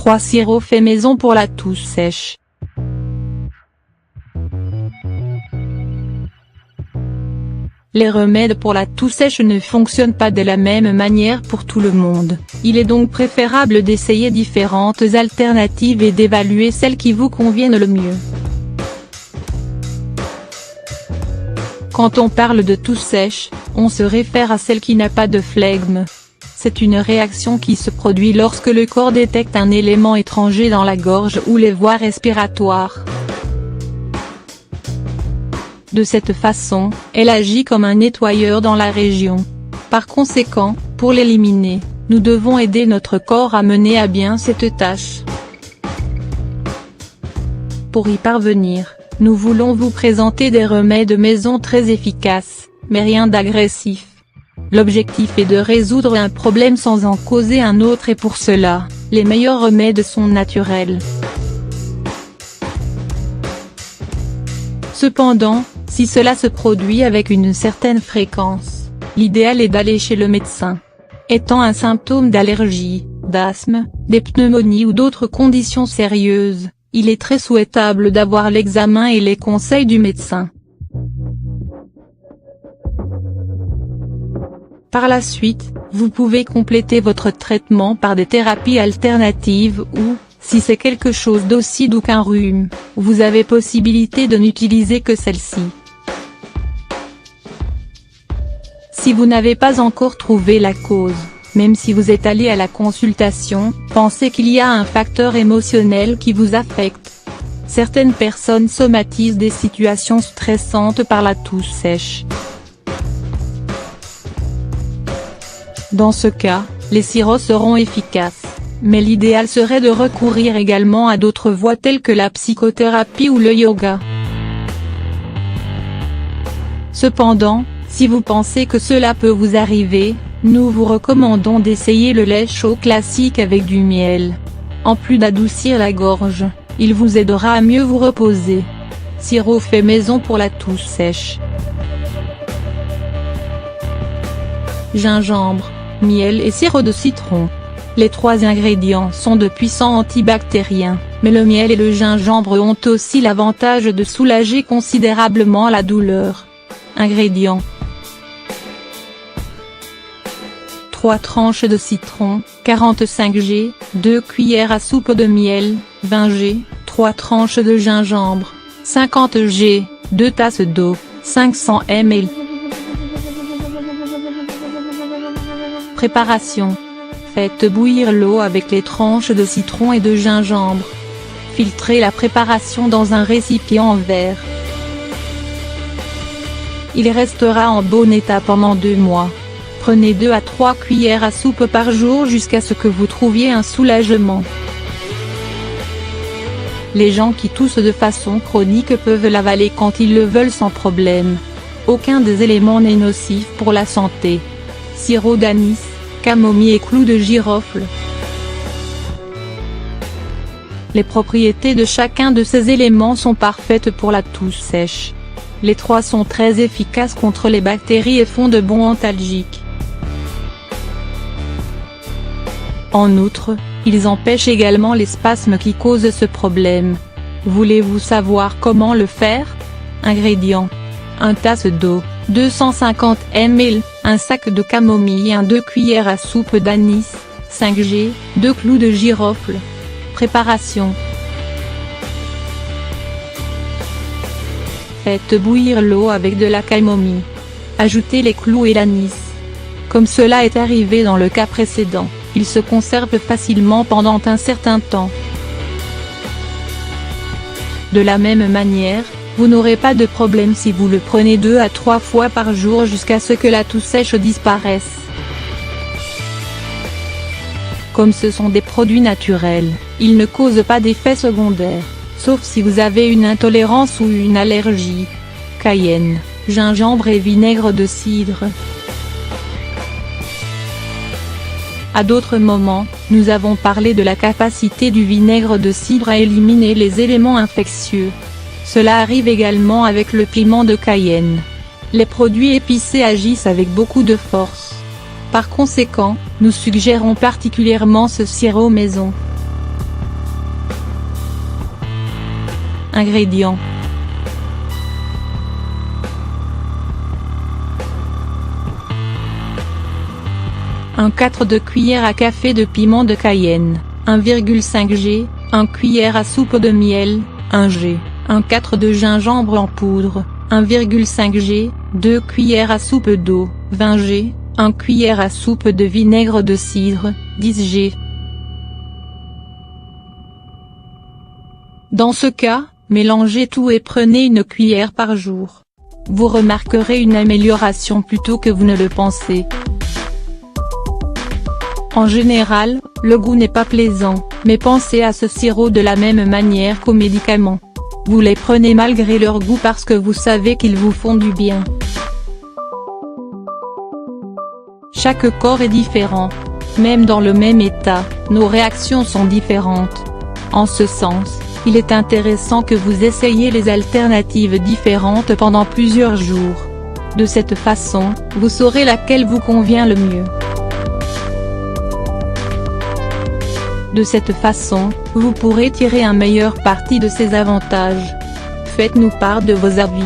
3 sirops faits maison pour la toux sèche. Les remèdes pour la toux sèche ne fonctionnent pas de la même manière pour tout le monde. Il est donc préférable d'essayer différentes alternatives et d'évaluer celles qui vous conviennent le mieux. Quand on parle de toux sèche, on se réfère à celle qui n'a pas de flegme. C'est une réaction qui se produit lorsque le corps détecte un élément étranger dans la gorge ou les voies respiratoires. De cette façon, elle agit comme un nettoyeur dans la région. Par conséquent, pour l'éliminer, nous devons aider notre corps à mener à bien cette tâche. Pour y parvenir, nous voulons vous présenter des remèdes maison très efficaces, mais rien d'agressif. L'objectif est de résoudre un problème sans en causer un autre et pour cela, les meilleurs remèdes sont naturels. Cependant, si cela se produit avec une certaine fréquence, l'idéal est d'aller chez le médecin. Étant un symptôme d'allergie, d'asthme, des pneumonies ou d'autres conditions sérieuses, il est très souhaitable d'avoir l'examen et les conseils du médecin. Par la suite, vous pouvez compléter votre traitement par des thérapies alternatives ou, si c'est quelque chose d'aussi doux qu'un rhume, vous avez possibilité de n'utiliser que celle-ci. Si vous n'avez pas encore trouvé la cause, même si vous êtes allé à la consultation, pensez qu'il y a un facteur émotionnel qui vous affecte. Certaines personnes somatisent des situations stressantes par la toux sèche. Dans ce cas, les sirops seront efficaces, mais l'idéal serait de recourir également à d'autres voies telles que la psychothérapie ou le yoga. Cependant, si vous pensez que cela peut vous arriver, nous vous recommandons d'essayer le lait chaud classique avec du miel. En plus d'adoucir la gorge, il vous aidera à mieux vous reposer. Sirop fait maison pour la toux sèche. Gingembre, miel et sirop de citron. Les 3 ingrédients sont de puissants antibactériens, mais le miel et le gingembre ont aussi l'avantage de soulager considérablement la douleur. Ingrédients: 3 tranches de citron, 45 g, 2 cuillères à soupe de miel, 20 g, 3 tranches de gingembre, 50 g, 2 tasses d'eau, 500 ml. Préparation: faites bouillir l'eau avec les tranches de citron et de gingembre. Filtrez la préparation dans un récipient en verre. Il restera en bon état pendant 2 mois. Prenez 2 à 3 cuillères à soupe par jour jusqu'à ce que vous trouviez un soulagement. Les gens qui toussent de façon chronique peuvent l'avaler quand ils le veulent sans problème. Aucun des éléments n'est nocif pour la santé. Sirop d'anis, camomille et clous de girofle. Les propriétés de chacun de ces éléments sont parfaites pour la toux sèche. Les 3 sont très efficaces contre les bactéries et font de bons antalgiques. En outre, ils empêchent également les spasmes qui causent ce problème. Voulez-vous savoir comment le faire? Ingrédients: 1 tasse d'eau, 250 ml, un sac de camomille, 2 cuillères à soupe d'anis, 5 g, 2 clous de girofle. Préparation: faites bouillir l'eau avec de la camomille. Ajoutez les clous et l'anis. Comme cela est arrivé dans le cas précédent, il se conserve facilement pendant un certain temps. De la même manière, vous n'aurez pas de problème si vous le prenez 2 à 3 fois par jour jusqu'à ce que la toux sèche disparaisse. Comme ce sont des produits naturels, ils ne causent pas d'effets secondaires, sauf si vous avez une intolérance ou une allergie. Cayenne, gingembre et vinaigre de cidre. À d'autres moments, nous avons parlé de la capacité du vinaigre de cidre à éliminer les éléments infectieux. Cela arrive également avec le piment de Cayenne. Les produits épicés agissent avec beaucoup de force. Par conséquent, nous suggérons particulièrement ce sirop maison. Ingrédients. Un 4 cuillères à café de piment de Cayenne, 1,5 g, 1 cuillère à soupe de miel, 1 g, 1 4 de gingembre en poudre, 1,5 g, 2 cuillères à soupe d'eau, 20 g, 1 cuillère à soupe de vinaigre de cidre, 10 g. Dans ce cas, mélangez tout et prenez une cuillère par jour. Vous remarquerez une amélioration plus tôt que vous ne le pensez. En général, le goût n'est pas plaisant, mais pensez à ce sirop de la même manière qu'aux médicaments. Vous les prenez malgré leur goût parce que vous savez qu'ils vous font du bien. Chaque corps est différent. Même dans le même état, nos réactions sont différentes. En ce sens, il est intéressant que vous essayiez les alternatives différentes pendant plusieurs jours. De cette façon, vous saurez laquelle vous convient le mieux. De cette façon, vous pourrez tirer un meilleur parti de ces avantages. Faites-nous part de vos avis.